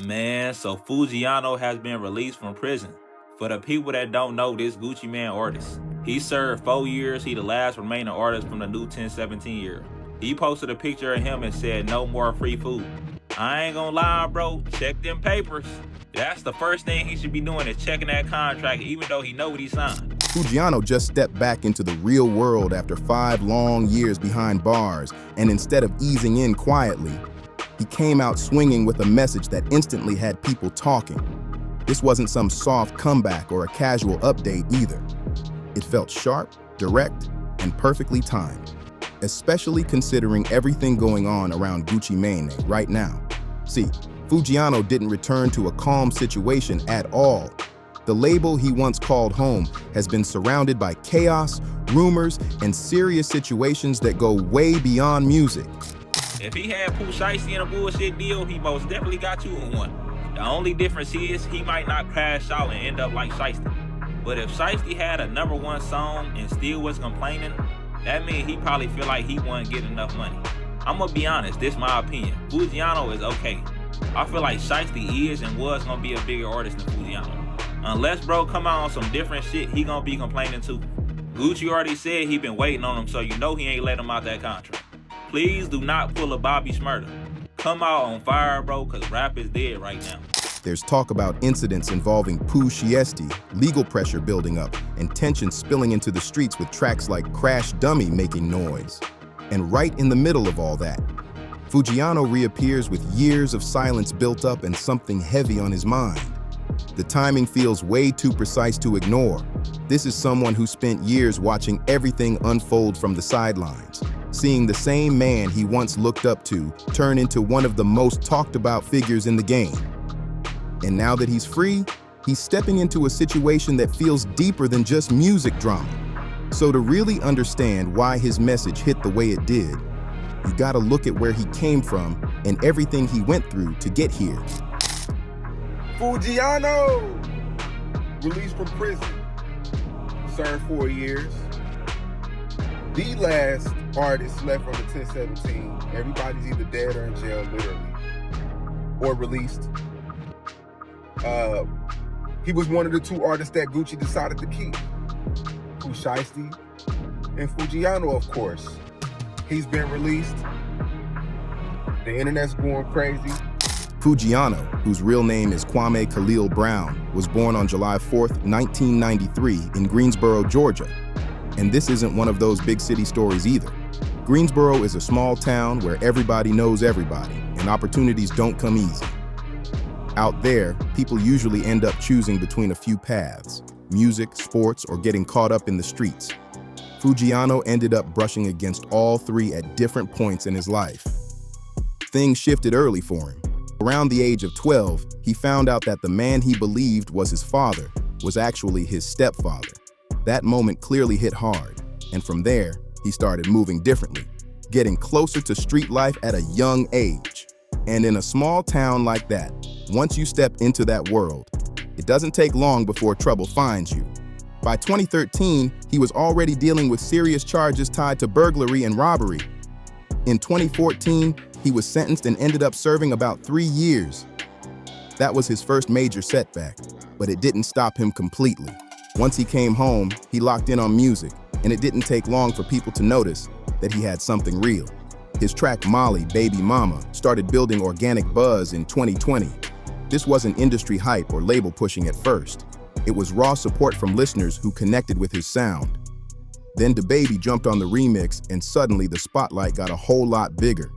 Man, so Foogiano has been released from prison. For the people that don't know this Gucci Man artist, he served 4 years. He the last remaining artist from the new 1017 year. He posted a picture of him and said no more free food. I ain't gonna lie, bro, check them papers. That's the first thing he should be doing is checking that contract even though he know what he signed. Foogiano just stepped back into the real world after 5 long years behind bars, and instead of easing in quietly, he came out swinging with a message that instantly had people talking. This wasn't some soft comeback or a casual update either. It felt sharp, direct, and perfectly timed, especially considering everything going on around Gucci Mane right now. See, Foogiano didn't return to a calm situation at all. The label he once called home has been surrounded by chaos, rumors, and serious situations that go way beyond music. If he had Pooh Shiesty in a bullshit deal, he most definitely got you in one. The only difference is he might not crash out and end up like Shiesty. But if Shiesty had a #1 song and still was complaining, that means he probably feel like he wasn't getting enough money. I'm gonna be honest, this my opinion. Foogiano is okay. I feel like Shiesty is and was gonna be a bigger artist than Foogiano. Unless bro come out on some different shit, he gonna be complaining too. Gucci already said he been waiting on him, so you know he ain't let him out that contract. Please do not pull a Bobby Shmurda. Come out on fire, bro, cause rap is dead right now. There's talk about incidents involving Pooh Shiesty, legal pressure building up, and tension spilling into the streets with tracks like Crash Dummy making noise. And right in the middle of all that, Foogiano reappears with years of silence built up and something heavy on his mind. The timing feels way too precise to ignore. This is someone who spent years watching everything unfold from the sidelines, seeing the same man he once looked up to turn into one of the most talked about figures in the game. And now that he's free, he's stepping into a situation that feels deeper than just music drama. So to really understand why his message hit the way it did, you gotta look at where he came from and everything he went through to get here. Foogiano, released from prison, served 4 years. The last artist left from the 1017. Everybody's either dead or in jail, literally, or released. He was one of the 2 artists that Gucci decided to keep. Pooh Shiesty and Foogiano, of course. He's been released. The internet's going crazy. Foogiano, whose real name is Kwame Khalil Brown, was born on July 4th, 1993 in Greensboro, Georgia. And this isn't one of those big city stories either. Greensboro is a small town where everybody knows everybody, and opportunities don't come easy. Out there, people usually end up choosing between a few paths: music, sports, or getting caught up in the streets. Foogiano ended up brushing against all 3 at different points in his life. Things shifted early for him. Around the age of 12, he found out that the man he believed was his father was actually his stepfather. That moment clearly hit hard, and from there, he started moving differently, getting closer to street life at a young age. And in a small town like that, once you step into that world, it doesn't take long before trouble finds you. By 2013, he was already dealing with serious charges tied to burglary and robbery. In 2014, he was sentenced and ended up serving about 3 years. That was his first major setback, but it didn't stop him completely. Once he came home, he locked in on music, and it didn't take long for people to notice that he had something real. His track Molly, Baby Mama started building organic buzz in 2020. This wasn't industry hype or label pushing at first. It was raw support from listeners who connected with his sound. Then DaBaby jumped on the remix, and suddenly the spotlight got a whole lot bigger.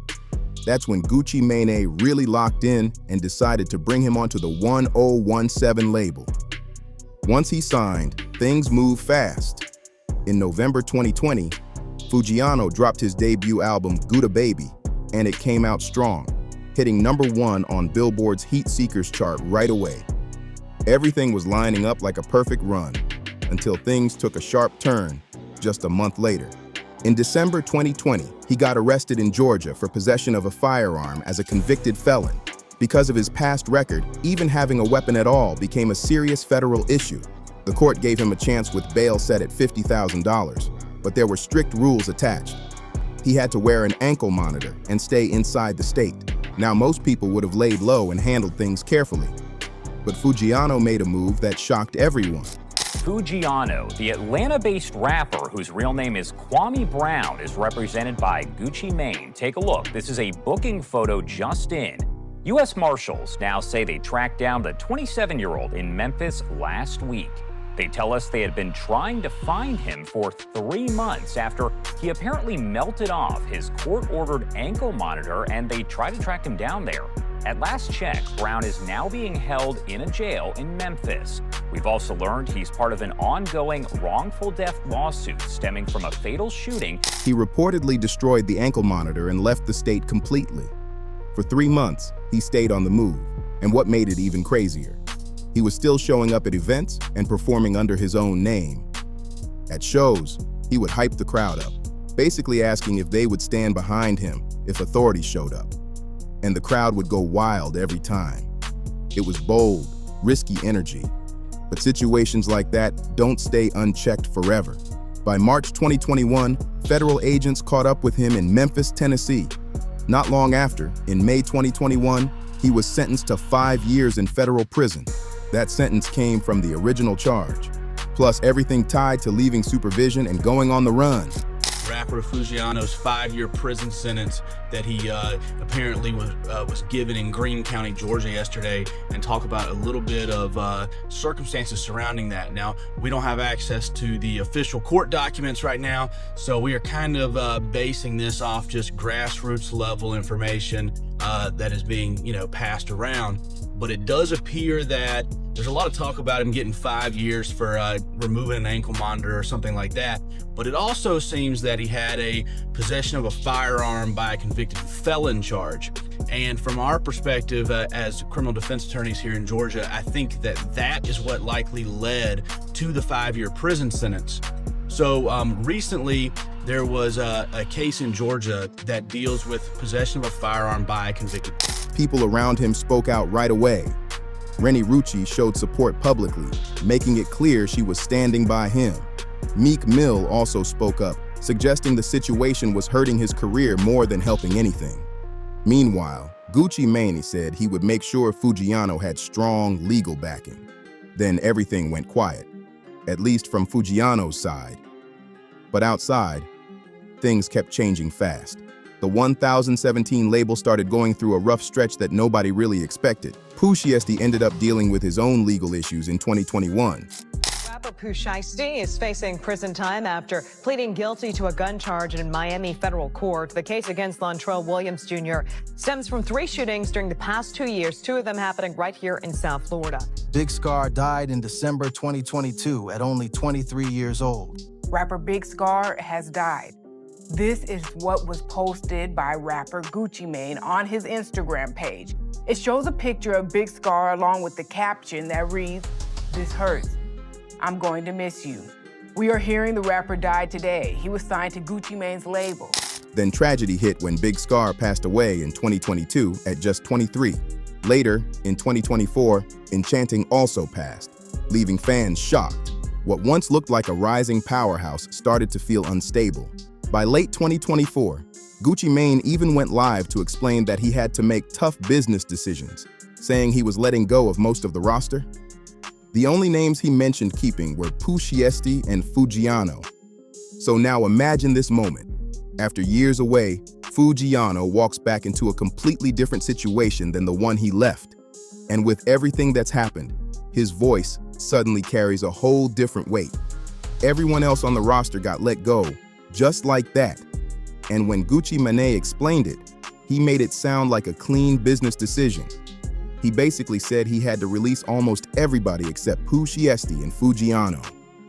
That's when Gucci Mane really locked in and decided to bring him onto the 1017 label. Once he signed, things moved fast. In November 2020, Foogiano dropped his debut album, Gouda Baby, and it came out strong, hitting #1 on Billboard's Heat Seekers chart right away. Everything was lining up like a perfect run, until things took a sharp turn just a month later. In December 2020, he got arrested in Georgia for possession of a firearm as a convicted felon. Because of his past record, even having a weapon at all became a serious federal issue. The court gave him a chance with bail set at $50,000, but there were strict rules attached. He had to wear an ankle monitor and stay inside the state. Now, most people would have laid low and handled things carefully. But Foogiano made a move that shocked everyone. Foogiano, the Atlanta-based rapper whose real name is Kwame Brown, is represented by Gucci Mane. Take a look. This is a booking photo just in. U.S. Marshals now say they tracked down the 27-year-old in Memphis last week. They tell us they had been trying to find him for 3 months after he apparently melted off his court-ordered ankle monitor, and they tried to track him down there. At last check, Brown is now being held in a jail in Memphis. We've also learned he's part of an ongoing wrongful death lawsuit stemming from a fatal shooting. He reportedly destroyed the ankle monitor and left the state completely. For 3 months, he stayed on the move, and what made it even crazier, he was still showing up at events and performing under his own name. At shows, he would hype the crowd up, basically asking if they would stand behind him if authorities showed up. And the crowd would go wild every time. It was bold, risky energy. But situations like that don't stay unchecked forever. By March 2021, federal agents caught up with him in Memphis, Tennessee. Not long after, in May 2021, he was sentenced to 5 years in federal prison. That sentence came from the original charge, plus everything tied to leaving supervision and going on the run. Rapper Foogiano's 5-year prison sentence that he apparently was given in Greene County, Georgia yesterday, and talk about a little bit of circumstances surrounding that. Now, we don't have access to the official court documents right now, so we are kind of basing this off just grassroots level information that is being, passed around. But it does appear that there's a lot of talk about him getting 5 years for removing an ankle monitor or something like that. But it also seems that he had a possession of a firearm by a convicted felon charge. And from our perspective as criminal defense attorneys here in Georgia, I think that is what likely led to the 5-year prison sentence. So recently, there was a case in Georgia that deals with possession of a firearm by a convicted. People around him spoke out right away. Rennie Rucci showed support publicly, making it clear she was standing by him. Meek Mill also spoke up, suggesting the situation was hurting his career more than helping anything. Meanwhile, Gucci Mane said he would make sure Foogiano had strong legal backing. Then everything went quiet, at least from Foogiano's side. But outside, things kept changing fast. The 1017 label started going through a rough stretch that nobody really expected. Pooh Shiesty ended up dealing with his own legal issues in 2021. Rapper Pooh Shiesty is facing prison time after pleading guilty to a gun charge in Miami federal court. The case against Lontrell Williams Jr. stems from 3 shootings during the past 2 years, 2 of them happening right here in South Florida. Big Scar died in December 2022 at only 23 years old. Rapper Big Scar has died. This is what was posted by rapper Gucci Mane on his Instagram page. It shows a picture of Big Scar along with the caption that reads, "This hurts. I'm going to miss you." We are hearing the rapper died today. He was signed to Gucci Mane's label. Then tragedy hit when Big Scar passed away in 2022 at just 23. Later, in 2024, Enchanting also passed, leaving fans shocked. What once looked like a rising powerhouse started to feel unstable. By late 2024, Gucci Mane even went live to explain that he had to make tough business decisions, saying he was letting go of most of the roster. The only names he mentioned keeping were Pooh Shiesty and Foogiano. So now imagine this moment. After years away, Foogiano walks back into a completely different situation than the one he left. And with everything that's happened, his voice suddenly carries a whole different weight. Everyone else on the roster got let go, just like that. And when Gucci Mane explained it, he made it sound like a clean business decision. He basically said he had to release almost everybody except Pooh Shiesty and Foogiano.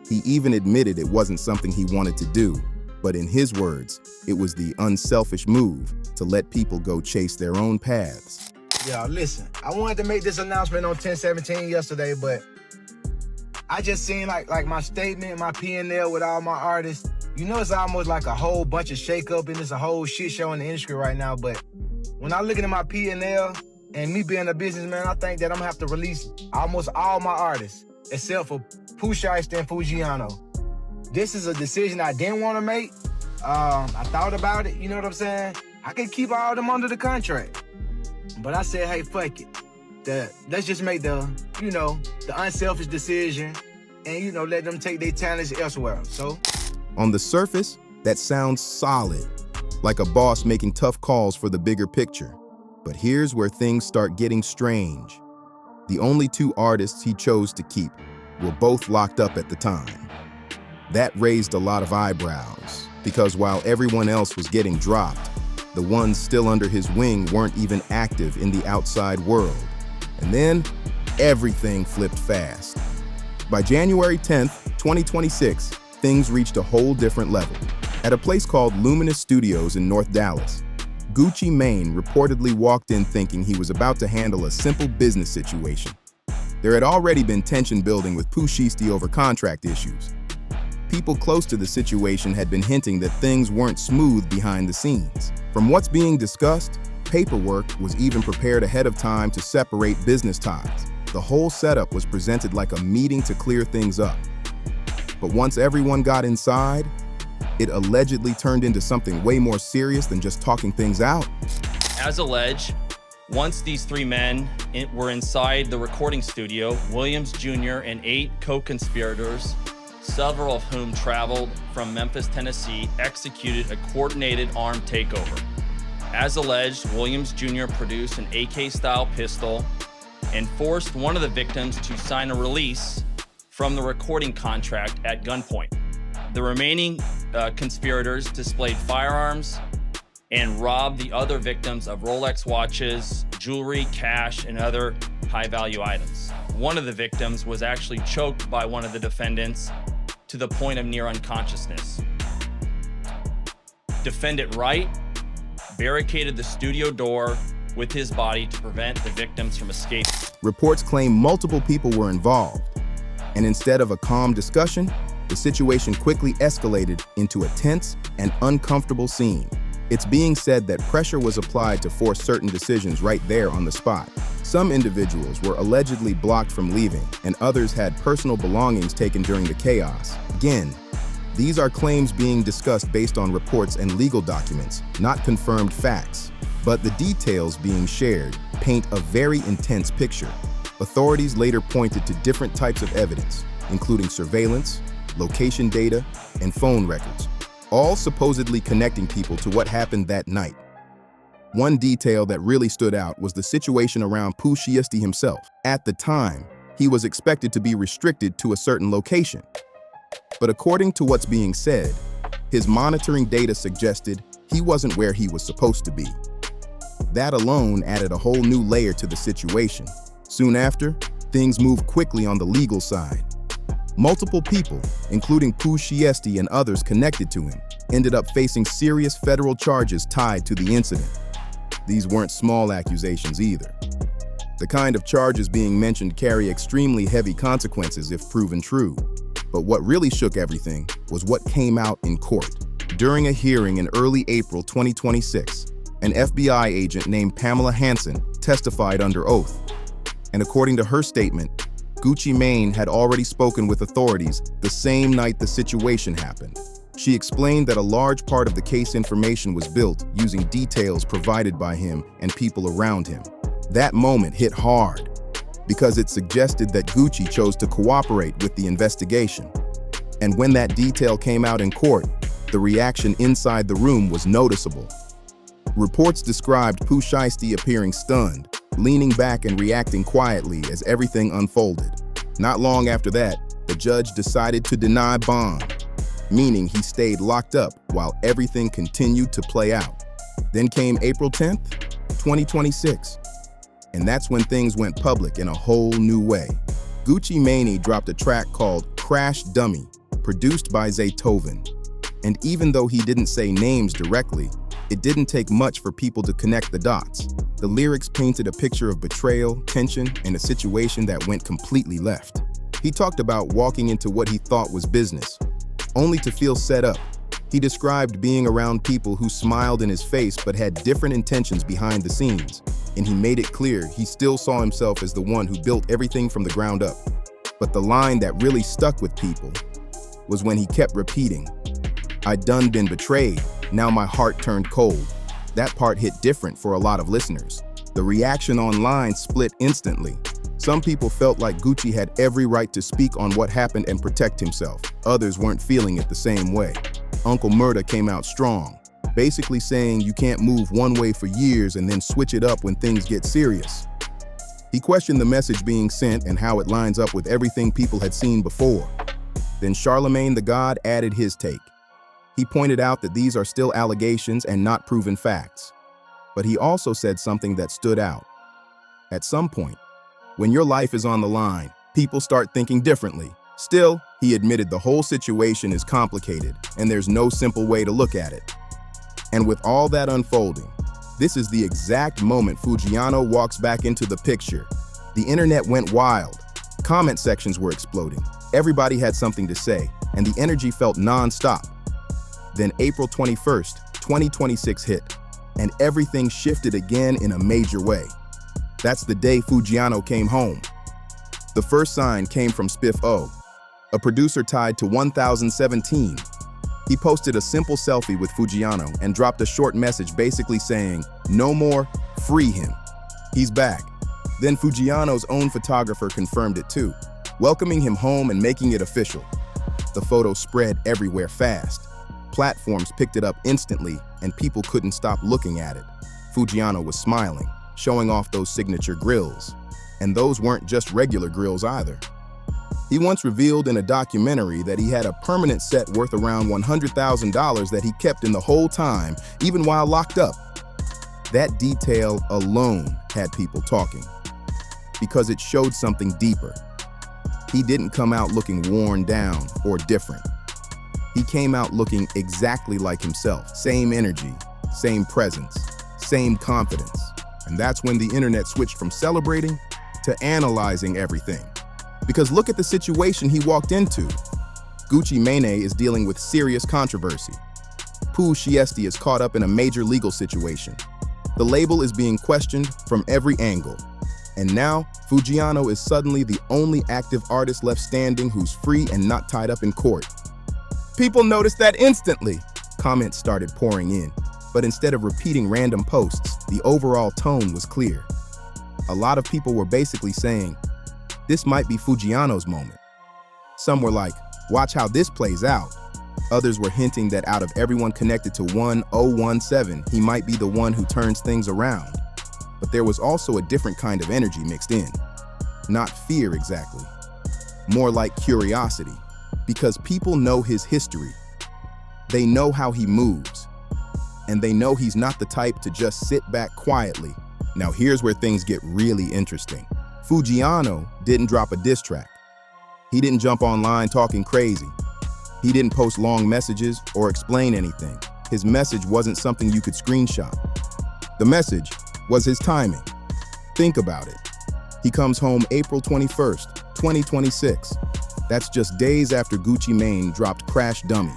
He even admitted it wasn't something he wanted to do, but in his words, it was the unselfish move to let people go chase their own paths. Yeah, listen, I wanted to make this announcement on 10/17 yesterday, but I just seen like my statement, my P&L with all my artists. It's almost like a whole bunch of shakeup and it's a whole shit show in the industry right now. But when I look at my P&L and me being a businessman, I think that I'm gonna have to release almost all my artists except for Pooh Shiesty and Foogiano. This is a decision I didn't want to make. I thought about it, you know what I'm saying? I could keep all of them under the contract. But I said, hey, fuck it. Let's just make the unselfish decision and, let them take their talents elsewhere. So, On the surface, that sounds solid, like a boss making tough calls for the bigger picture. But here's where things start getting strange. The only two artists he chose to keep were both locked up at the time. That raised a lot of eyebrows, because while everyone else was getting dropped, the ones still under his wing weren't even active in the outside world. And then, everything flipped fast. By January 10th, 2026, things reached a whole different level. At a place called Luminous Studios in North Dallas, Gucci Mane reportedly walked in thinking he was about to handle a simple business situation. There had already been tension building with Pooh Shiesty over contract issues. People close to the situation had been hinting that things weren't smooth behind the scenes. From what's being discussed, paperwork was even prepared ahead of time to separate business ties. The whole setup was presented like a meeting to clear things up. But once everyone got inside, it allegedly turned into something way more serious than just talking things out. As alleged, once these three men were inside the recording studio, Williams Jr. and 8 co-conspirators, several of whom traveled from Memphis, Tennessee, executed a coordinated armed takeover. As alleged, Williams Jr. produced an AK-style pistol and forced one of the victims to sign a release from the recording contract at gunpoint. The remaining conspirators displayed firearms and robbed the other victims of Rolex watches, jewelry, cash, and other high-value items. One of the victims was actually choked by one of the defendants to the point of near unconsciousness. Defendant Wright barricaded the studio door with his body to prevent the victims from escaping. Reports claim multiple people were involved, and instead of a calm discussion, the situation quickly escalated into a tense and uncomfortable scene. It's being said that pressure was applied to force certain decisions right there on the spot. Some individuals were allegedly blocked from leaving, and others had personal belongings taken during the chaos. Again, these are claims being discussed based on reports and legal documents, not confirmed facts. But the details being shared paint a very intense picture. Authorities later pointed to different types of evidence, including surveillance, location data, and phone records, all supposedly connecting people to what happened that night. One detail that really stood out was the situation around Pooh Shiesty himself. At the time, he was expected to be restricted to a certain location. But according to what's being said, his monitoring data suggested he wasn't where he was supposed to be. That alone added a whole new layer to the situation. Soon after, things moved quickly on the legal side. Multiple people, including Pooh Shiesty and others connected to him, ended up facing serious federal charges tied to the incident. These weren't small accusations either. The kind of charges being mentioned carry extremely heavy consequences if proven true. But what really shook everything was what came out in court. During a hearing in early April 2026, an FBI agent named Pamela Hansen testified under oath. And according to her statement, Gucci Mane had already spoken with authorities the same night the situation happened. She explained that a large part of the case information was built using details provided by him and people around him. That moment hit hard because it suggested that Gucci chose to cooperate with the investigation. And when that detail came out in court, the reaction inside the room was noticeable. Reports described Pooh Shiesty appearing stunned, leaning back and reacting quietly as everything unfolded. Not long after that, the judge decided to deny bond, meaning he stayed locked up while everything continued to play out. Then came April 10th, 2026, and that's when things went public in a whole new way. Gucci Mane dropped a track called Crash Dummy, produced by Zaytoven. And even though he didn't say names directly, it didn't take much for people to connect the dots. The lyrics painted a picture of betrayal, tension, and a situation that went completely left. He talked about walking into what he thought was business, only to feel set up. He described being around people who smiled in his face but had different intentions behind the scenes, and he made it clear he still saw himself as the one who built everything from the ground up. But the line that really stuck with people was when he kept repeating, "I'd done been betrayed, now my heart turned cold." That part hit different for a lot of listeners. The reaction online split instantly. Some people felt like Gucci had every right to speak on what happened and protect himself. Others weren't feeling it the same way. Uncle Murda came out strong, basically saying you can't move one way for years and then switch it up when things get serious. He questioned the message being sent and how it lines up with everything people had seen before. Then Charlemagne the God added his take. He pointed out that these are still allegations and not proven facts. But he also said something that stood out. At some point, when your life is on the line, people start thinking differently. Still, he admitted the whole situation is complicated and there's no simple way to look at it. And with all that unfolding, this is the exact moment Foogiano walks back into the picture. The internet went wild. Comment sections were exploding. Everybody had something to say, and the energy felt non-stop. Then April 21st, 2026 hit, and everything shifted again in a major way. That's the day Foogiano came home. The first sign came from Spiff O, a producer tied to 1017. He posted a simple selfie with Foogiano and dropped a short message basically saying, "No more, free him. He's back." Then Foogiano's own photographer confirmed it too, welcoming him home and making it official. The photo spread everywhere fast. Platforms picked it up instantly and people couldn't stop looking at it. Foogiano was smiling, showing off those signature grills. And those weren't just regular grills either. He once revealed in a documentary that he had a permanent set worth around $100,000 that he kept in the whole time, even while locked up. That detail alone had people talking, because it showed something deeper. He didn't come out looking worn down or different. He came out looking exactly like himself. Same energy, same presence, same confidence. And that's when the internet switched from celebrating to analyzing everything. Because look at the situation he walked into. Gucci Mane is dealing with serious controversy. Pooh Shiesty is caught up in a major legal situation. The label is being questioned from every angle. And now, Foogiano is suddenly the only active artist left standing who's free and not tied up in court. People noticed that instantly. Comments started pouring in. But instead of repeating random posts, the overall tone was clear. A lot of people were basically saying, this might be Foogiano's moment. Some were like, watch how this plays out. Others were hinting that out of everyone connected to 1017, he might be the one who turns things around. But there was also a different kind of energy mixed in. Not fear exactly. More like curiosity. Because people know his history. They know how he moves. And they know he's not the type to just sit back quietly. Now here's where things get really interesting. Foogiano didn't drop a diss track. He didn't jump online talking crazy. He didn't post long messages or explain anything. His message wasn't something you could screenshot. The message was his timing. Think about it. He comes home April 21st, 2026. That's just days after Gucci Mane dropped Crash Dummy.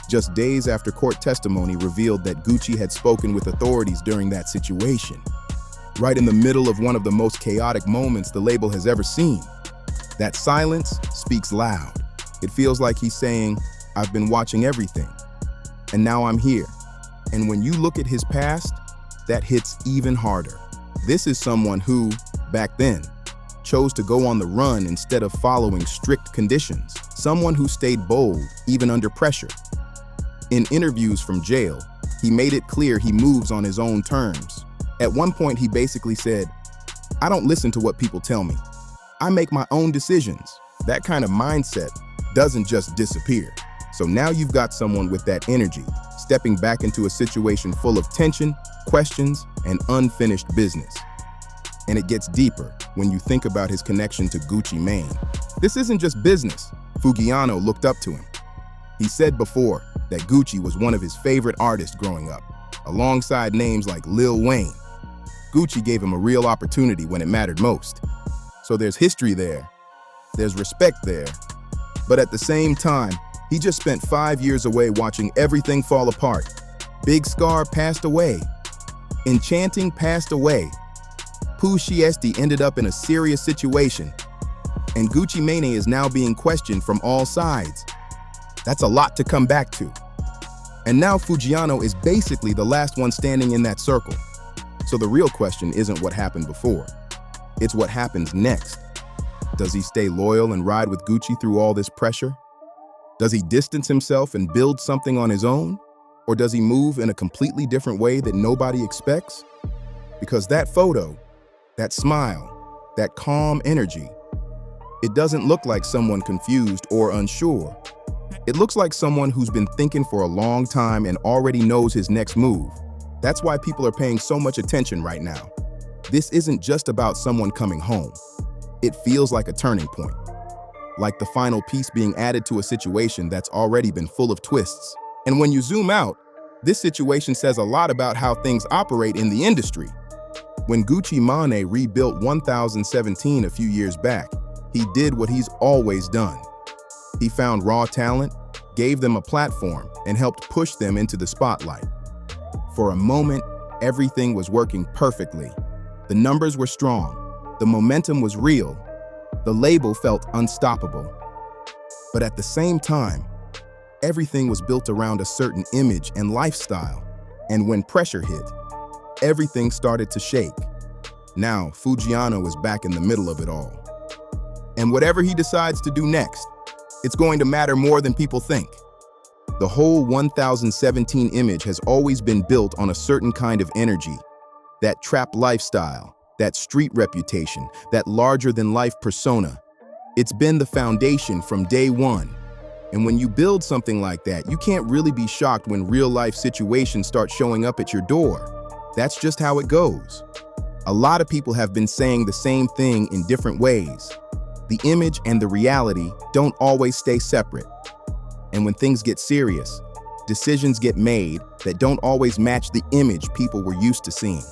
Just days after court testimony revealed that Gucci had spoken with authorities during that situation. Right in the middle of one of the most chaotic moments the label has ever seen. That silence speaks loud. It feels like he's saying, I've been watching everything, and now I'm here. And when you look at his past, that hits even harder. This is someone who, back then, chose to go on the run instead of following strict conditions. Someone who stayed bold, even under pressure. In interviews from jail, he made it clear he moves on his own terms. At one point, he basically said, I don't listen to what people tell me. I make my own decisions. That kind of mindset doesn't just disappear. So now you've got someone with that energy, stepping back into a situation full of tension, questions, and unfinished business. And it gets deeper when you think about his connection to Gucci Mane. This isn't just business. Foogiano looked up to him. He said before that Gucci was one of his favorite artists growing up, alongside names like Lil Wayne. Gucci gave him a real opportunity when it mattered most. So there's history there, there's respect there, but at the same time, he just spent 5 years away watching everything fall apart. Big Scar passed away. Enchanting passed away. Pooh Shiesty ended up in a serious situation. And Gucci Mane is now being questioned from all sides. That's a lot to come back to. And now Foogiano is basically the last one standing in that circle. So the real question isn't what happened before. It's what happens next. Does he stay loyal and ride with Gucci through all this pressure? Does he distance himself and build something on his own? Or does he move in a completely different way that nobody expects? Because that photo, that smile, that calm energy, it doesn't look like someone confused or unsure. It looks like someone who's been thinking for a long time and already knows his next move. That's why people are paying so much attention right now. This isn't just about someone coming home. It feels like a turning point, like the final piece being added to a situation that's already been full of twists. And when you zoom out, this situation says a lot about how things operate in the industry. When Gucci Mane rebuilt 1017 a few years back, he did what he's always done. He found raw talent, gave them a platform, and helped push them into the spotlight. For a moment, everything was working perfectly. The numbers were strong, the momentum was real, the label felt unstoppable. But at the same time, everything was built around a certain image and lifestyle. And when pressure hit, everything started to shake. Now, Foogiano is back in the middle of it all. And whatever he decides to do next, it's going to matter more than people think. The whole 1017 image has always been built on a certain kind of energy, that trap lifestyle, that street reputation, that larger-than-life persona. It's been the foundation from day one. And when you build something like that, you can't really be shocked when real-life situations start showing up at your door. That's just how it goes. A lot of people have been saying the same thing in different ways. The image and the reality don't always stay separate. And when things get serious, decisions get made that don't always match the image people were used to seeing.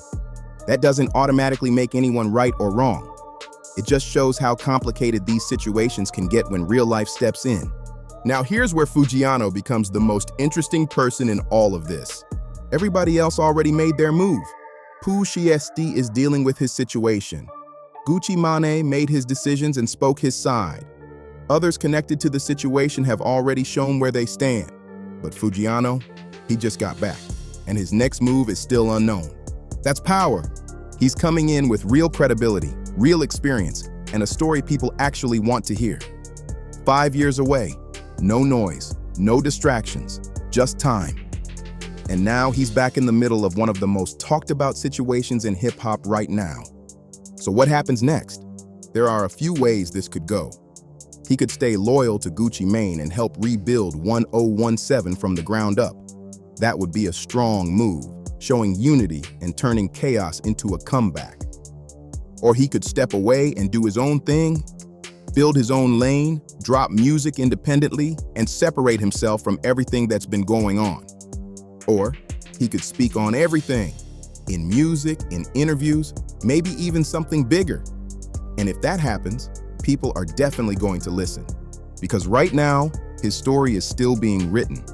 That doesn't automatically make anyone right or wrong. It just shows how complicated these situations can get when real life steps in. Now here's where Foogiano becomes the most interesting person in all of this. Everybody else already made their move. Pooh Shiesty is dealing with his situation. Gucci Mane made his decisions and spoke his side. Others connected to the situation have already shown where they stand. But Foogiano, he just got back, and his next move is still unknown. That's power. He's coming in with real credibility, real experience, and a story people actually want to hear. 5 years away, no noise, no distractions, just time. And now he's back in the middle of one of the most talked about situations in hip-hop right now. So what happens next? There are a few ways this could go. He could stay loyal to Gucci Mane and help rebuild 1017 from the ground up. That would be a strong move, showing unity and turning chaos into a comeback. Or he could step away and do his own thing, build his own lane, drop music independently, and separate himself from everything that's been going on. Or he could speak on everything, in music, in interviews, maybe even something bigger. And if that happens, people are definitely going to listen. Because right now, his story is still being written.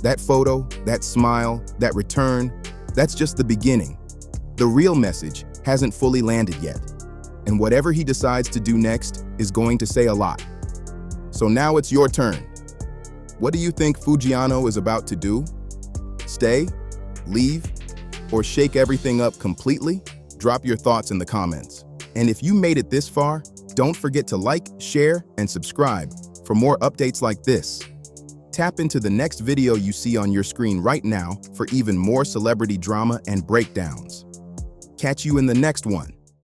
That photo, that smile, that return, that's just the beginning. The real message hasn't fully landed yet. And whatever he decides to do next is going to say a lot. So now it's your turn. What do you think Foogiano is about to do? Stay, leave, or shake everything up completely? Drop your thoughts in the comments. And if you made it this far, don't forget to like, share, and subscribe for more updates like this. Tap into the next video you see on your screen right now for even more celebrity drama and breakdowns. Catch you in the next one.